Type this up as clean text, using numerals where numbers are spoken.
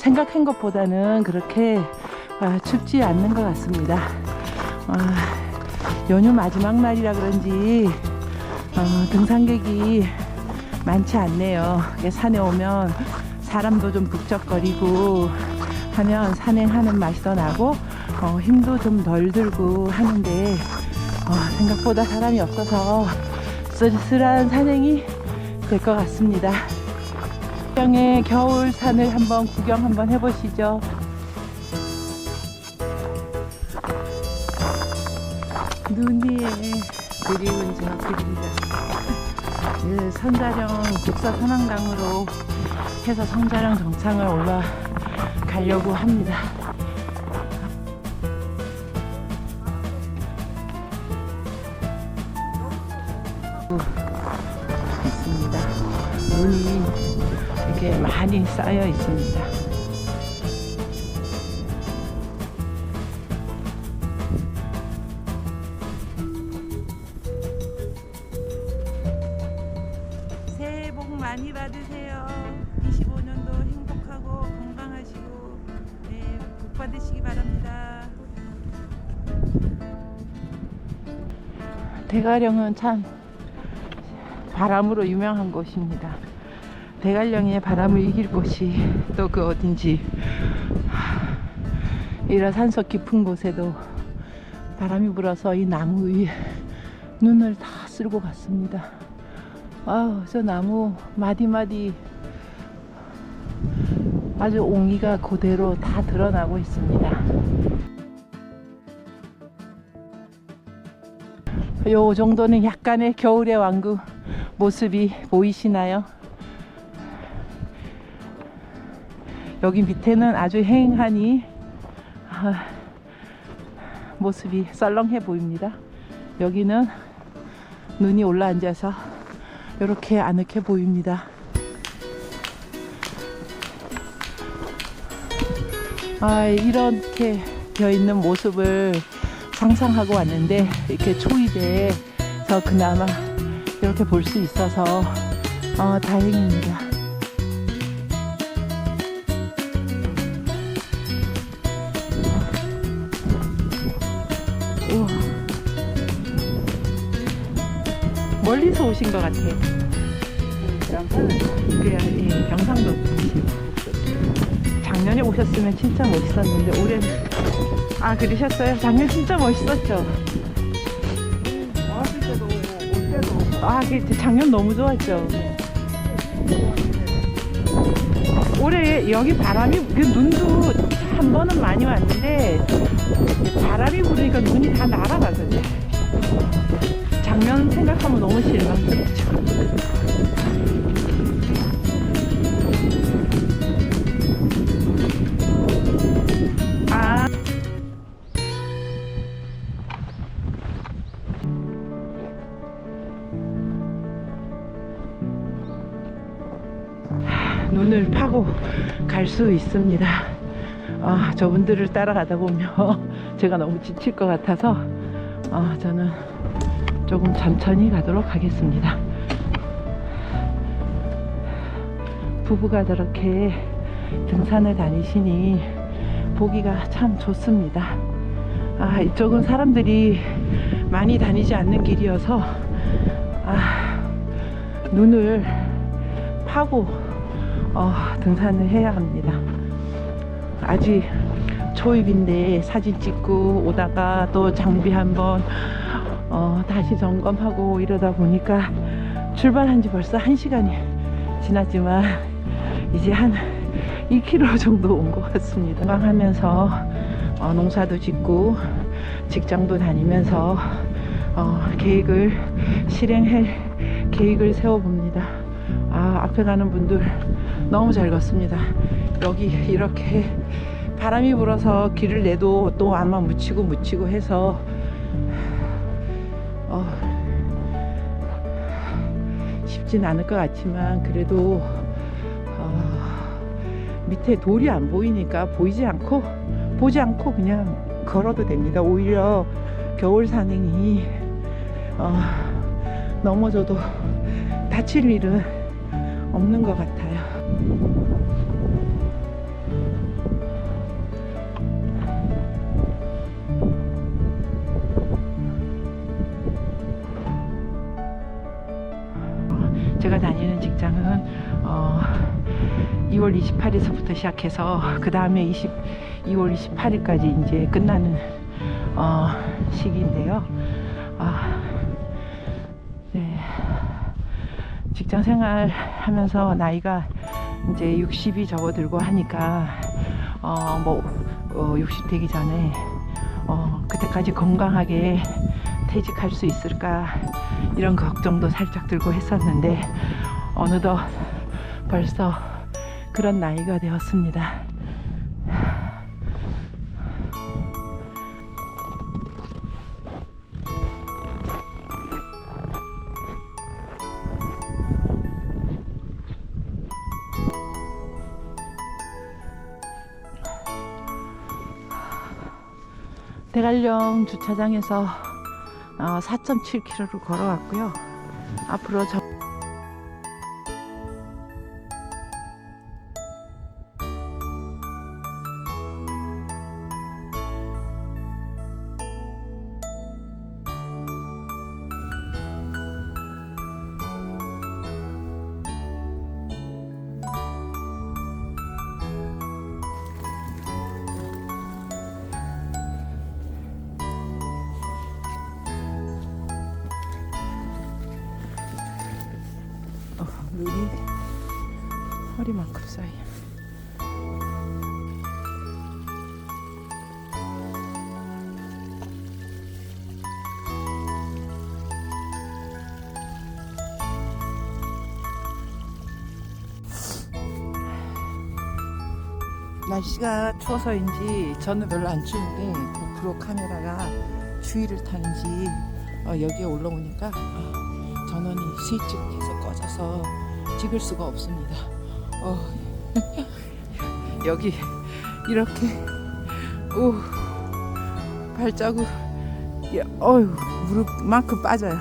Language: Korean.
생각한 것보다는 그렇게 춥지 않는 것 같습니다. 연휴 마지막 날이라 그런지 등산객이 많지 않네요. 산에 오면 사람도 좀 북적거리고 하면 산행하는 맛이 더 나고 힘도 좀 덜 들고 하는데 생각보다 사람이 없어서 쓸쓸한 산행이 될 것 같습니다. 평양의 겨울산을 한번 구경 한번 해보시죠. 눈이 그리운 저 그림자. 선자령 국사선왕당으로 해서 선자령 정상을 올라가려고 합니다. 있습니다. 눈이 이렇게 많이 쌓여 있습니다. 새해 복 많이 받으세요. 25년도 행복하고 건강하시고 복 받으시기 바랍니다. 대가령은 참 바람으로 유명한 곳입니다. 대관령의 바람을 이길 곳이 또 그 어딘지. 이런 산속 깊은 곳에도 바람이 불어서 이 나무 위에 눈을 다 쓸고 갔습니다. 저 나무 마디마디 아주 옹이가 그대로 다 드러나고 있습니다. 요 정도는 약간의 겨울의 왕국 모습이 보이시나요? 여기 밑에는 아주 휑하니 모습이 썰렁해 보입니다. 여기는 눈이 올라앉아서 이렇게 아늑해 보입니다. 이렇게 되어 있는 모습을 상상하고 왔는데 이렇게 초입에서 그나마 이렇게 볼 수 있어서 다행입니다. 멀리서 오신 것 같아요. 경상도 분이시고 작년에 오셨으면 진짜 멋있었는데 올해는 그러셨어요? 작년 진짜 멋있었죠? 왔을 때도 올 때도 작년 너무 좋았죠? 올해 여기 바람이 눈도 한 번은 많이 왔는데 바람이 부르니까 눈이 다 날아가거든요. 작년 생각하면 너무 실망스럽죠. 눈을 파고 갈 수 있습니다. 저분들을 따라가다 보면 제가 너무 지칠 것 같아서 저는 조금 천천히 가도록 하겠습니다. 부부가 저렇게 등산을 다니시니 보기가 참 좋습니다. 이쪽은 사람들이 많이 다니지 않는 길이어서 눈을 파고 등산을 해야 합니다. 아직 초입인데 사진 찍고 오다가 또 장비 한번 다시 점검하고 이러다 보니까 출발한 지 벌써 1시간이 지났지만 이제 한 2km 정도 온 것 같습니다. 건강하면서 농사도 짓고 직장도 다니면서 계획을 실행할 계획을 세워봅니다. 앞에 가는 분들 너무 잘 걷습니다. 여기 이렇게 바람이 불어서 길을 내도 또 아마 묻히고 해서 쉽진 않을 것 같지만 그래도 밑에 돌이 안 보이니까 보지 않고 그냥 걸어도 됩니다. 오히려 겨울 산행이 넘어져도 다칠 일은 없는 것 같아요. 2월 28일서부터 시작해서 그 다음에 2월 28일까지 이제 끝나는 시기인데요. 네. 직장 생활 하면서 나이가 이제 60이 접어들고 하니까 60 되기 전에 그때까지 건강하게 퇴직할 수 있을까 이런 걱정도 살짝 들고 했었는데 어느덧 벌써 그런 나이가 되었습니다. 대관령 주차장에서 4.7km를 걸어왔고요. 앞으로 물이 허리만큼 쌓여. 날씨가 추워서인지 저는 별로 안 추운데 고프로 카메라가 추위를 타는지 여기에 올라오니까 전원이 스위치에서 꺼져서 찍을 수가 없습니다. 여기 이렇게 발자국 무릎만큼 빠져요.